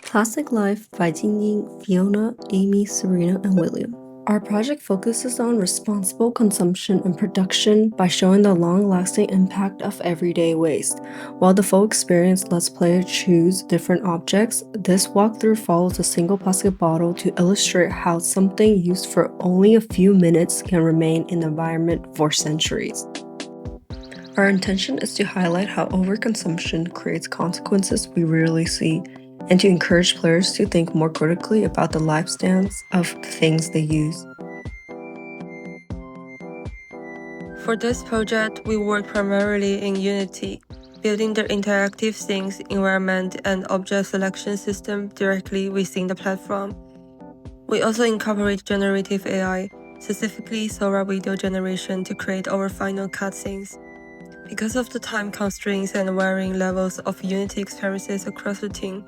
Plastic Life by Jingjong, Fiona, Aimee, Sabrina, and William. Our project focuses on responsible consumption and production by showing the long-lasting impact of everyday waste. While the full experience lets players choose different objects, this walkthrough follows a single plastic bottle to illustrate how something used for only a few minutes can remain in the environment for centuries. Our intention is to highlight how overconsumption creates consequences we rarely see, and to encourage players to think more critically about the lifespans of the things they use. For this project, we work primarily in Unity, building the interactive scenes, environment, and object selection system directly within the platform. We also incorporate generative AI, specifically Sora video generation, to create our final cutscenes. Because of the time constraints and varying levels of Unity experiences across the team,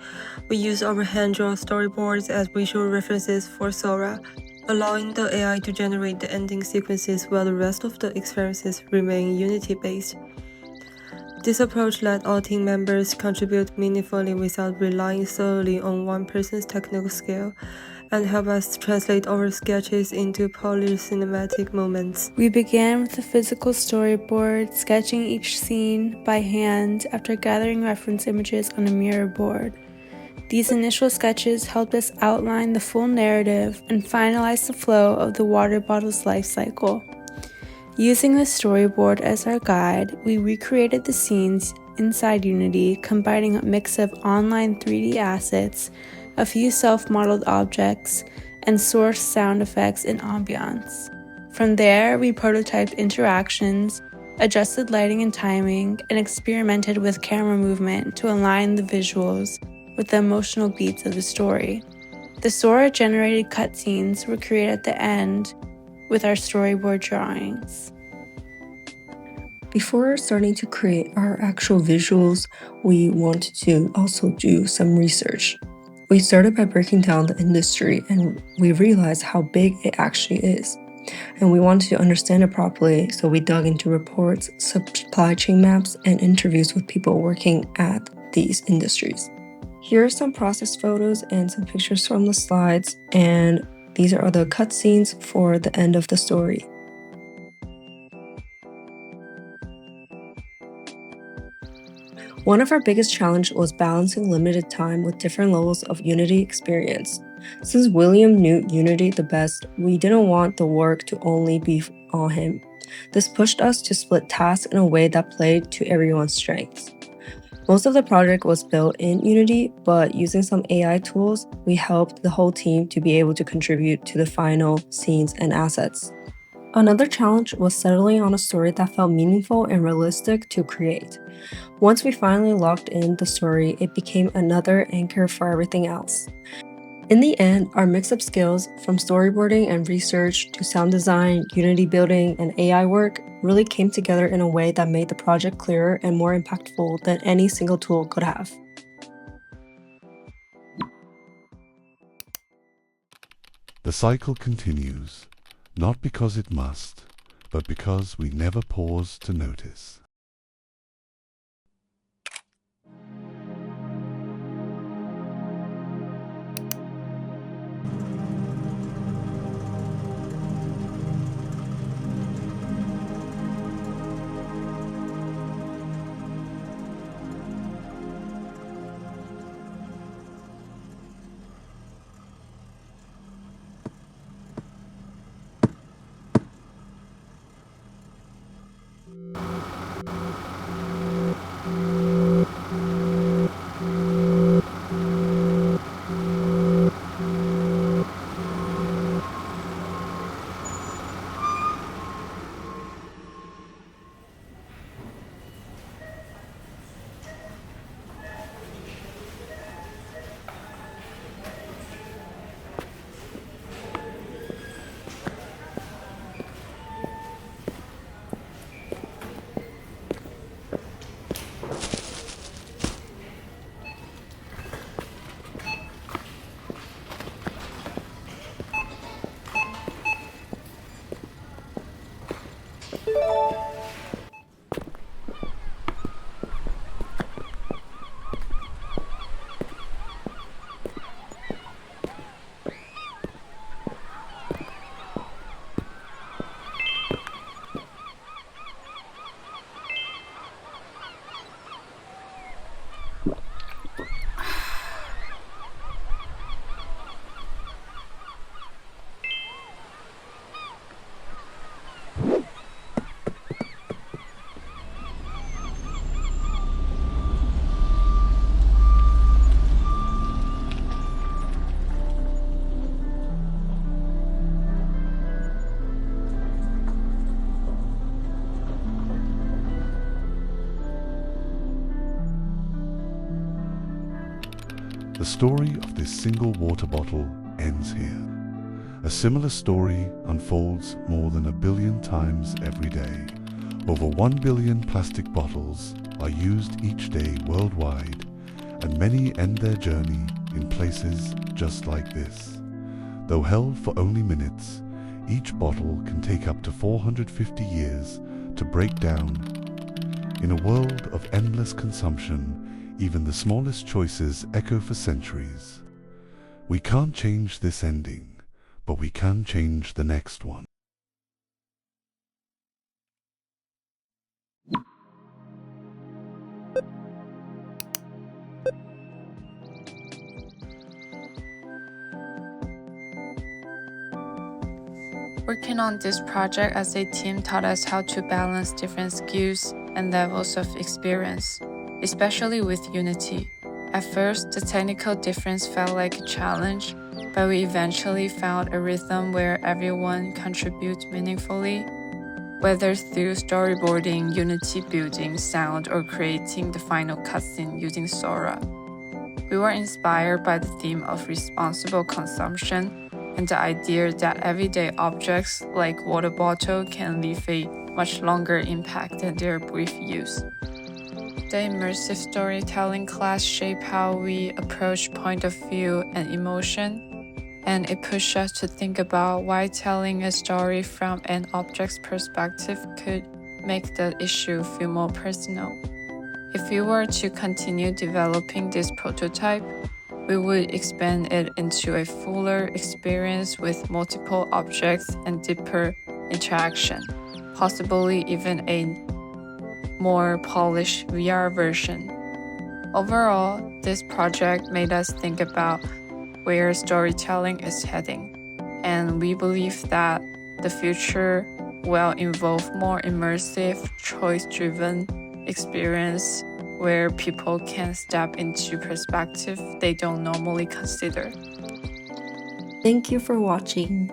we use our hand-drawn storyboards as visual references for Sora, allowing the AI to generate the ending sequences while the rest of the experiences remain Unity-based. This approach let all team members contribute meaningfully without relying solely on one person's technical skill, and help us translate our sketches into polished cinematic moments. We began with a physical storyboard, sketching each scene by hand after gathering reference images on a mirror board. These initial sketches helped us outline the full narrative and finalize the flow of the water bottle's life cycle. Using the storyboard as our guide, we recreated the scenes inside Unity, combining a mix of online 3D assets, a few self-modeled objects, and source sound effects and ambiance. From there, we prototyped interactions, adjusted lighting and timing, and experimented with camera movement to align the visuals with the emotional beats of the story. The Sora-generated cutscenes were created at the end with our storyboard drawings. Before starting to create our actual visuals, we wanted to also do some research. We started by breaking down the industry, and we realized how big it actually is. And we wanted to understand it properly, so we dug into reports, supply chain maps, and interviews with people working at these industries. Here are some process photos and some pictures from the slides, and these are the cutscenes for the end of the story. One of our biggest challenges was balancing limited time with different levels of Unity experience. Since William knew Unity the best, we didn't want the work to only be on him. This pushed us to split tasks in a way that played to everyone's strengths. Most of the project was built in Unity, but using some AI tools, we helped the whole team to be able to contribute to the final scenes and assets. Another challenge was settling on a story that felt meaningful and realistic to create. Once we finally locked in the story, it became another anchor for everything else. In the end, our mix-up skills, from storyboarding and research to sound design, Unity building, and AI work, really came together in a way that made the project clearer and more impactful than any single tool could have. The cycle continues, not because it must, but because we never pause to notice. The story of this single water bottle ends here. A similar story unfolds more than 1 billion times every day. Over 1 billion plastic bottles are used each day worldwide, and many end their journey in places just like this. Though held for only minutes, each bottle can take up to 450 years to break down. In a world of endless consumption, even the smallest choices echo for centuries. We can't change this ending, but we can change the next one. Working on this project as a team taught us how to balance different skills and levels of experience, especially with Unity. At first, the technical difference felt like a challenge, but we eventually found a rhythm where everyone contributes meaningfully, whether through storyboarding, Unity building sound, or creating the final cutscene using Sora. We were inspired by the theme of responsible consumption and the idea that everyday objects like water bottle can leave a much longer impact than their brief use. The immersive storytelling class shaped how we approach point of view and emotion, and it pushed us to think about why telling a story from an object's perspective could make the issue feel more personal. If we were to continue developing this prototype, we would expand it into a fuller experience with multiple objects and deeper interaction, possibly even a more polished VR version. Overall, this project made us think about where storytelling is heading, and we believe that the future will involve more immersive, choice-driven experience where people can step into perspective they don't normally consider. Thank you for watching.